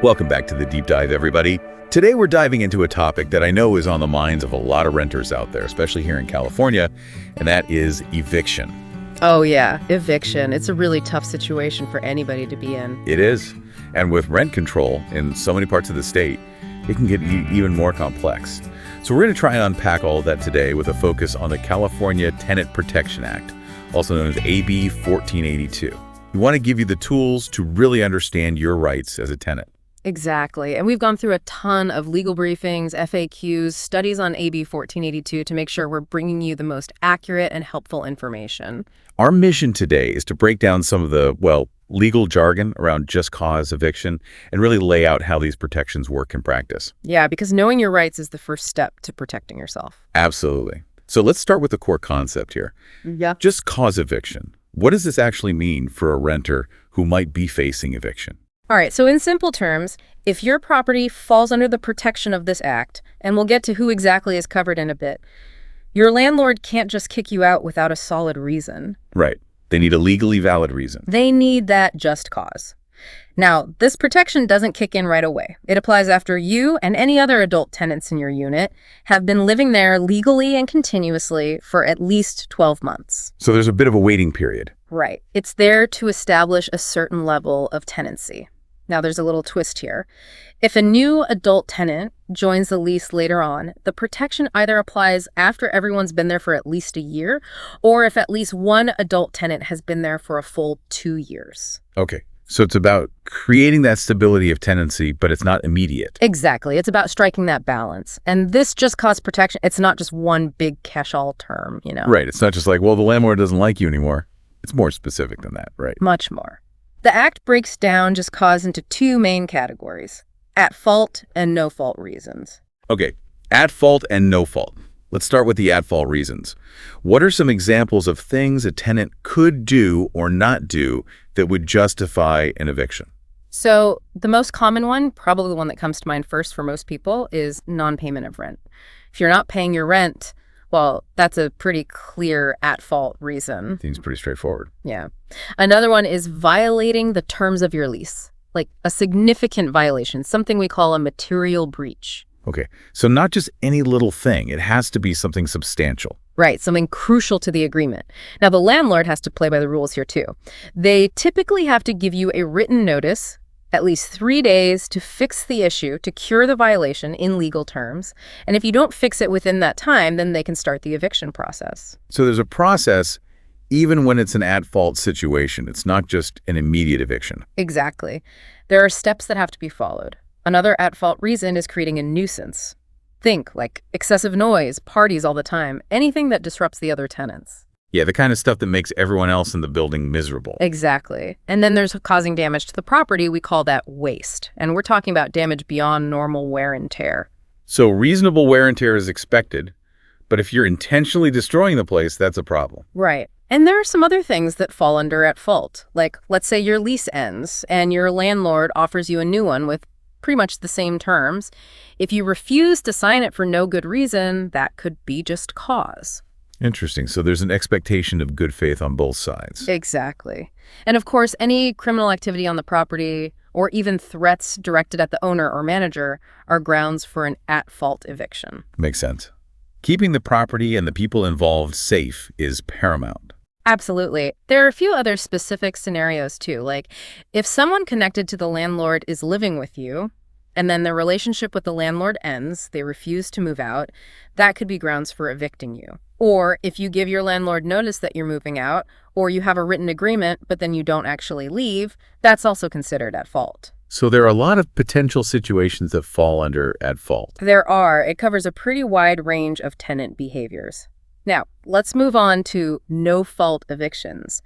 Welcome back to the Deep Dive, everybody. Today we're diving into a topic that I know is on the minds of a lot of renters out there, especially here in California, and that is eviction. Oh yeah, eviction. It's a really tough situation for anybody to be in. It is. And with rent control in so many parts of the state, it can get even more complex. So we're going to try and unpack all of that today with a focus on the California Tenant Protection Act, also known as AB 1482. We want to give you the tools to really understand your rights as a tenant. Exactly. And we've gone through a ton of legal briefings, FAQs, studies on AB 1482 to make sure we're bringing you the most accurate and helpful information. Our mission today is to break down some of the, legal jargon around just cause eviction and really lay out how these protections work in practice. Yeah, because knowing your rights is the first step to protecting yourself. Absolutely. So let's start with the core concept here. Yeah. Just cause eviction. What does this actually mean for a renter who might be facing eviction? All right, so in simple terms, if your property falls under the protection of this act, and we'll get to who exactly is covered in a bit, your landlord can't just kick you out without a solid reason. Right. They need a legally valid reason. They need that just cause. Now, this protection doesn't kick in right away. It applies after you and any other adult tenants in your unit have been living there legally and continuously for at least 12 months. So there's a bit of a waiting period. Right. It's there to establish a certain level of tenancy. Now, there's a little twist here. If a new adult tenant joins the lease later on, the protection either applies after everyone's been there for at least a year, or if at least one adult tenant has been there for a full 2 years. Okay. So it's about creating that stability of tenancy, but it's not immediate. Exactly. It's about striking that balance. And this just cause protection. It's not just one big catch-all term, Right. It's not just like, the landlord doesn't like you anymore. It's more specific than that, right? Much more. The Act breaks down just cause into two main categories: at fault and no fault reasons. Okay, at fault and no fault. Let's start with the at fault reasons. What are some examples of things a tenant could do or not do that would justify an eviction? So the most common one, probably the one that comes to mind first for most people, is non-payment of rent. If you're not paying your rent, that's a pretty clear at-fault reason. Seems pretty straightforward. Yeah. Another one is violating the terms of your lease, like a significant violation, something we call a material breach. Okay, so not just any little thing. It has to be something substantial. Right, something crucial to the agreement. Now, the landlord has to play by the rules here, too. They typically have to give you a written notice, at least 3 days, to fix the issue, to cure the violation in legal terms. And if you don't fix it within that time, then they can start the eviction process. So there's a process even when it's an at-fault situation. It's not just an immediate eviction. Exactly. There are steps that have to be followed. Another at-fault reason is creating a nuisance. Think like excessive noise, parties all the time, anything that disrupts the other tenants. Yeah, the kind of stuff that makes everyone else in the building miserable. Exactly. And then there's causing damage to the property. We call that waste. And we're talking about damage beyond normal wear and tear. So reasonable wear and tear is expected, but if you're intentionally destroying the place, that's a problem. Right. And there are some other things that fall under at fault. Like, let's say your lease ends and your landlord offers you a new one with pretty much the same terms. If you refuse to sign it for no good reason, that could be just cause. Interesting. So there's an expectation of good faith on both sides. Exactly. And of course, any criminal activity on the property or even threats directed at the owner or manager are grounds for an at-fault eviction. Makes sense. Keeping the property and the people involved safe is paramount. Absolutely. There are a few other specific scenarios too, like if someone connected to the landlord is living with you, and then their relationship with the landlord ends, they refuse to move out, that could be grounds for evicting you. Or if you give your landlord notice that you're moving out, or you have a written agreement, but then you don't actually leave, that's also considered at fault. So there are a lot of potential situations that fall under at fault. There are. It covers a pretty wide range of tenant behaviors. Now, let's move on to no-fault evictions.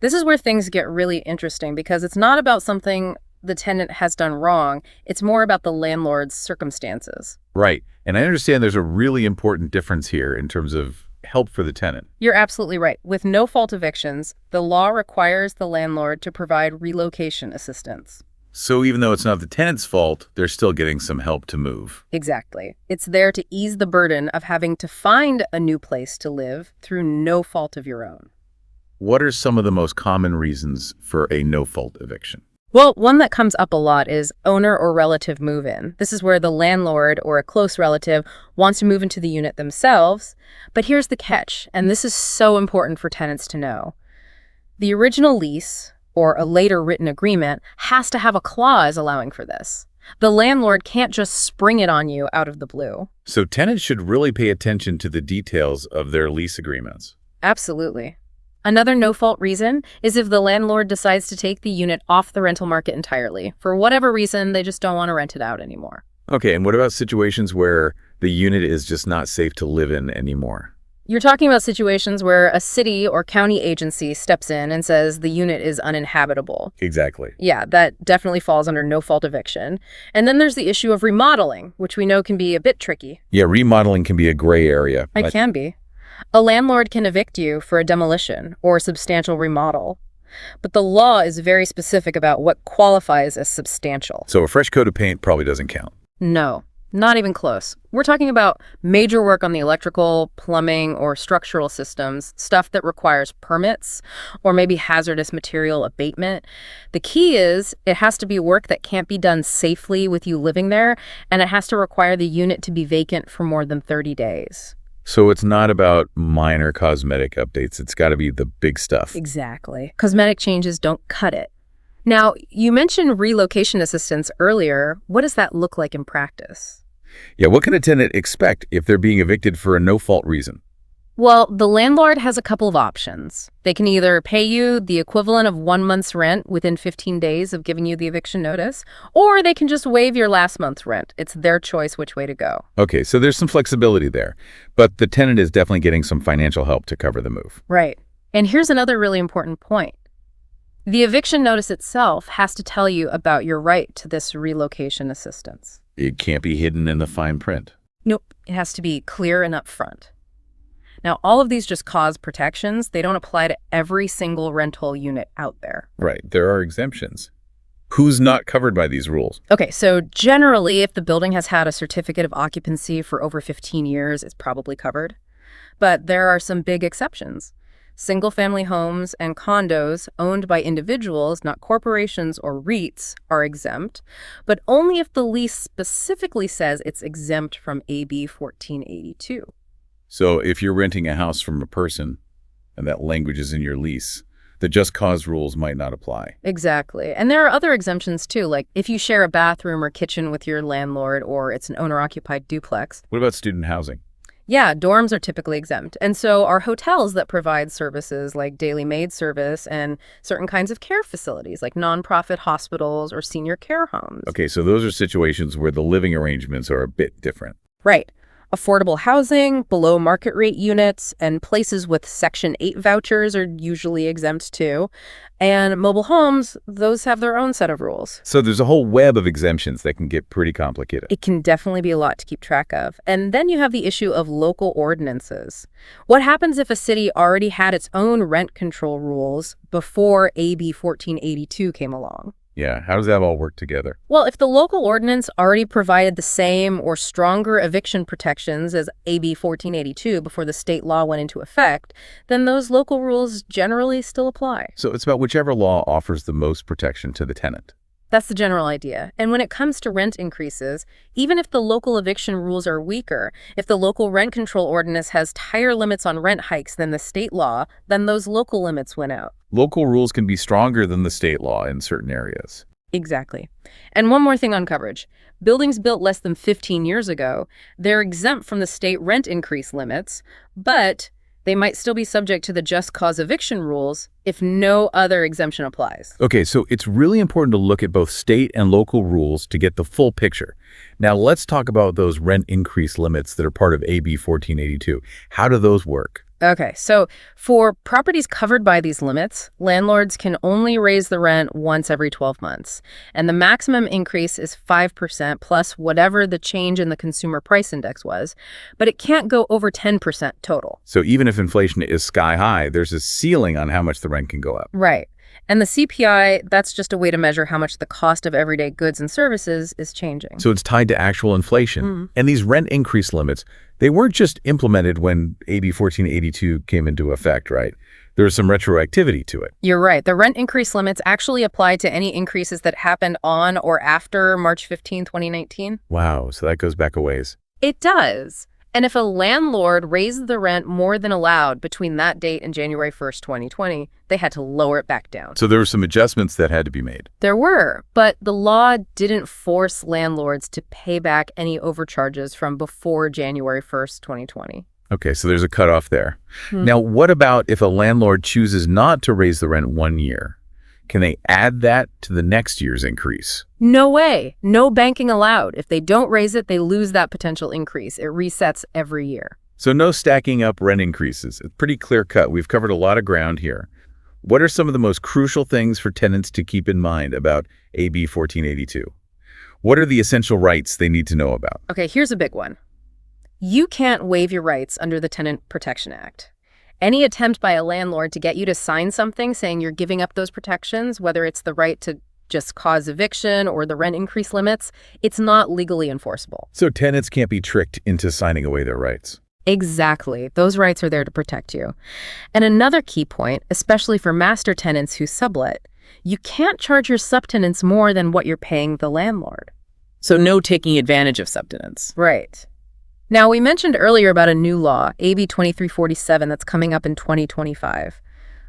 This is where things get really interesting because it's not about something the tenant has done wrong. It's more about the landlord's circumstances. Right. And I understand there's a really important difference here in terms of help for the tenant. You're absolutely right. With no-fault evictions, the law requires the landlord to provide relocation assistance. So even though it's not the tenant's fault, they're still getting some help to move. Exactly. It's there to ease the burden of having to find a new place to live through no fault of your own. What are some of the most common reasons for a no-fault eviction? Well, one that comes up a lot is owner or relative move-in. This is where the landlord or a close relative wants to move into the unit themselves. But here's the catch, and this is so important for tenants to know. The original lease, or a later written agreement, has to have a clause allowing for this. The landlord can't just spring it on you out of the blue. So tenants should really pay attention to the details of their lease agreements. Absolutely. Another no-fault reason is if the landlord decides to take the unit off the rental market entirely. For whatever reason, they just don't want to rent it out anymore. Okay, and what about situations where the unit is just not safe to live in anymore? You're talking about situations where a city or county agency steps in and says the unit is uninhabitable. Exactly. Yeah, that definitely falls under no-fault eviction. And then there's the issue of remodeling, which we know can be a bit tricky. Yeah, remodeling can be a gray area. It can be. A landlord can evict you for a demolition or a substantial remodel. But the law is very specific about what qualifies as substantial. So a fresh coat of paint probably doesn't count. No, not even close. We're talking about major work on the electrical, plumbing, or structural systems, stuff that requires permits or maybe hazardous material abatement. The key is it has to be work that can't be done safely with you living there, and it has to require the unit to be vacant for more than 30 days. So it's not about minor cosmetic updates. It's got to be the big stuff. Exactly. Cosmetic changes don't cut it. Now, you mentioned relocation assistance earlier. What does that look like in practice? Yeah, what can a tenant expect if they're being evicted for a no-fault reason? Well, the landlord has a couple of options. They can either pay you the equivalent of 1 month's rent within 15 days of giving you the eviction notice, or they can just waive your last month's rent. It's their choice which way to go. Okay, so there's some flexibility there, but the tenant is definitely getting some financial help to cover the move. Right. And here's another really important point. The eviction notice itself has to tell you about your right to this relocation assistance. It can't be hidden in the fine print. Nope. It has to be clear and upfront. Now, all of these just cause protections. They don't apply to every single rental unit out there. Right, there are exemptions. Who's not covered by these rules? Okay, so generally, if the building has had a certificate of occupancy for over 15 years, it's probably covered. But there are some big exceptions. Single-family homes and condos owned by individuals, not corporations or REITs, are exempt, but only if the lease specifically says it's exempt from AB 1482. So if you're renting a house from a person, and that language is in your lease, the just cause rules might not apply. Exactly. And there are other exemptions too, like if you share a bathroom or kitchen with your landlord or it's an owner-occupied duplex. What about student housing? Yeah, dorms are typically exempt. And so are hotels that provide services like daily maid service and certain kinds of care facilities like nonprofit hospitals or senior care homes. Okay, so those are situations where the living arrangements are a bit different. Right. Affordable housing, below market rate units, and places with Section 8 vouchers are usually exempt too. And mobile homes, those have their own set of rules. So there's a whole web of exemptions that can get pretty complicated. It can definitely be a lot to keep track of. And then you have the issue of local ordinances. What happens if a city already had its own rent control rules before AB 1482 came along? Yeah, how does that all work together? Well, if the local ordinance already provided the same or stronger eviction protections as AB 1482 before the state law went into effect, then those local rules generally still apply. So it's about whichever law offers the most protection to the tenant. That's the general idea. And when it comes to rent increases, even if the local eviction rules are weaker, if the local rent control ordinance has higher limits on rent hikes than the state law, then those local limits win out. Local rules can be stronger than the state law in certain areas. Exactly. And one more thing on coverage. Buildings built less than 15 years ago, they're exempt from the state rent increase limits, but they might still be subject to the just cause eviction rules if no other exemption applies. Okay, so it's really important to look at both state and local rules to get the full picture. Now let's talk about those rent increase limits that are part of AB 1482. How do those work? Okay, so for properties covered by these limits, landlords can only raise the rent once every 12 months. And the maximum increase is 5% plus whatever the change in the consumer price index was. But it can't go over 10% total. So even if inflation is sky high, there's a ceiling on how much the rent can go up. Right. And the CPI, that's just a way to measure how much the cost of everyday goods and services is changing. So it's tied to actual inflation. And these rent increase limits, they weren't just implemented when AB 1482 came into effect, right? There's some retroactivity to it. You're right. The rent increase limits actually apply to any increases that happened on or after March 15, 2019. Wow, so that goes back a ways. It does. And if a landlord raised the rent more than allowed between that date and January 1st, 2020, they had to lower it back down. So there were some adjustments that had to be made. There were, but the law didn't force landlords to pay back any overcharges from before January 1st, 2020. Okay, so there's a cutoff there. Now, what about if a landlord chooses not to raise the rent 1 year? Can they add that to the next year's increase? No way. No banking allowed. If they don't raise it, they lose that potential increase. It resets every year. So no stacking up rent increases. It's pretty clear cut. We've covered a lot of ground here. What are some of the most crucial things for tenants to keep in mind about AB 1482? What are the essential rights they need to know about? Okay, here's a big one. You can't waive your rights under the Tenant Protection Act. Any attempt by a landlord to get you to sign something saying you're giving up those protections, whether it's the right to just cause eviction or the rent increase limits, it's not legally enforceable. So tenants can't be tricked into signing away their rights. Exactly. Those rights are there to protect you. And another key point, especially for master tenants who sublet, you can't charge your subtenants more than what you're paying the landlord. So no taking advantage of subtenants. Right. Now, we mentioned earlier about a new law, AB 2347, that's coming up in 2025.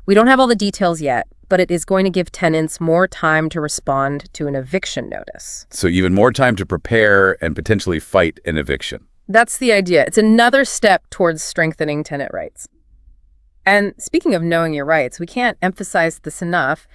We don't have all the details yet, but it is going to give tenants more time to respond to an eviction notice. So even more time to prepare and potentially fight an eviction. That's the idea. It's another step towards strengthening tenant rights. And speaking of knowing your rights, we can't emphasize this enough.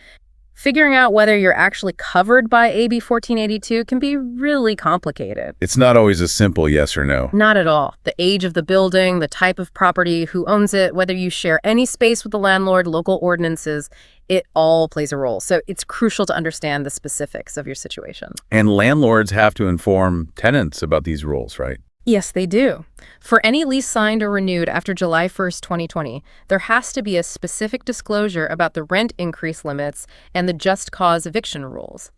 Figuring out whether you're actually covered by AB 1482 can be really complicated. It's not always a simple yes or no. Not at all. The age of the building, the type of property, who owns it, whether you share any space with the landlord, local ordinances, it all plays a role. So it's crucial to understand the specifics of your situation. And landlords have to inform tenants about these rules, right? Yes, they do. For any lease signed or renewed after July 1st, 2020, there has to be a specific disclosure about the rent increase limits and the just cause eviction rules.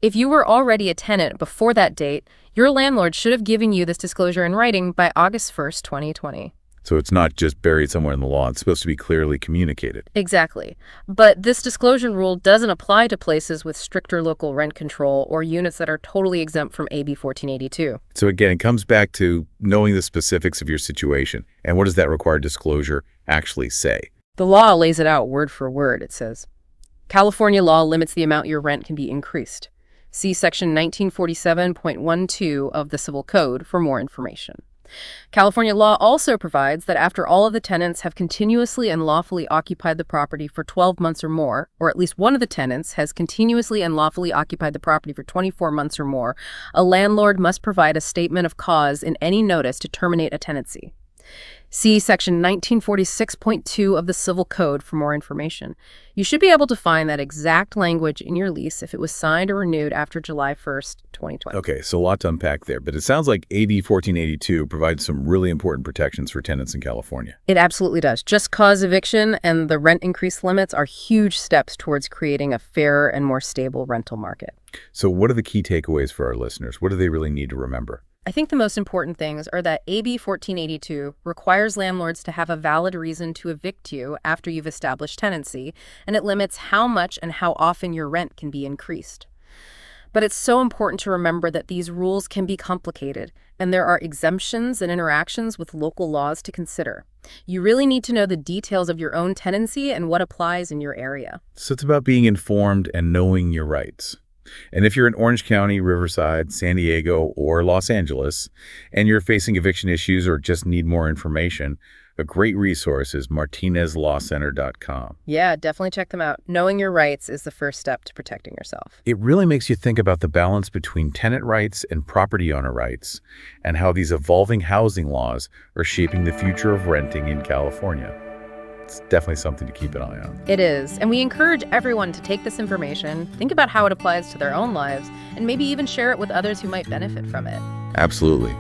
If you were already a tenant before that date, your landlord should have given you this disclosure in writing by August 1st, 2020. So it's not just buried somewhere in the law. It's supposed to be clearly communicated. Exactly. But this disclosure rule doesn't apply to places with stricter local rent control or units that are totally exempt from AB 1482. So again, it comes back to knowing the specifics of your situation. And what does that required disclosure actually say? The law lays it out word for word. It says, California law limits the amount your rent can be increased. See Section 1947.12 of the Civil Code for more information. California law also provides that after all of the tenants have continuously and lawfully occupied the property for 12 months or more, or at least one of the tenants has continuously and lawfully occupied the property for 24 months or more, a landlord must provide a statement of cause in any notice to terminate a tenancy. See Section 1946.2 of the Civil Code for more information. You should be able to find that exact language in your lease if it was signed or renewed after July 1st, 2020. Okay, so a lot to unpack there, but it sounds like AB 1482 provides some really important protections for tenants in California. It absolutely does. Just cause eviction and the rent increase limits are huge steps towards creating a fairer and more stable rental market. So what are the key takeaways for our listeners? What do they really need to remember? I think the most important things are that AB 1482 requires landlords to have a valid reason to evict you after you've established tenancy, and it limits how much and how often your rent can be increased. But it's so important to remember that these rules can be complicated, and there are exemptions and interactions with local laws to consider. You really need to know the details of your own tenancy and what applies in your area. So it's about being informed and knowing your rights. And if you're in Orange County, Riverside, San Diego, or Los Angeles, and you're facing eviction issues or just need more information, a great resource is martinezlawcenter.com. Yeah, definitely check them out. Knowing your rights is the first step to protecting yourself. It really makes you think about the balance between tenant rights and property owner rights, and how these evolving housing laws are shaping the future of renting in California. It's definitely something to keep an eye on. It is, and we encourage everyone to take this information, think about how it applies to their own lives, and maybe even share it with others who might benefit from it. Absolutely.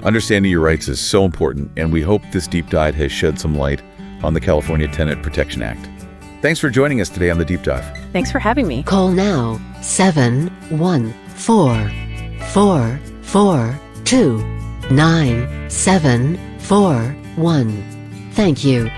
Understanding your rights is so important, and we hope this deep dive has shed some light on the California Tenant Protection Act. Thanks for joining us today on The Deep Dive. Thanks for having me. Call now 714-442-9741. Thank you.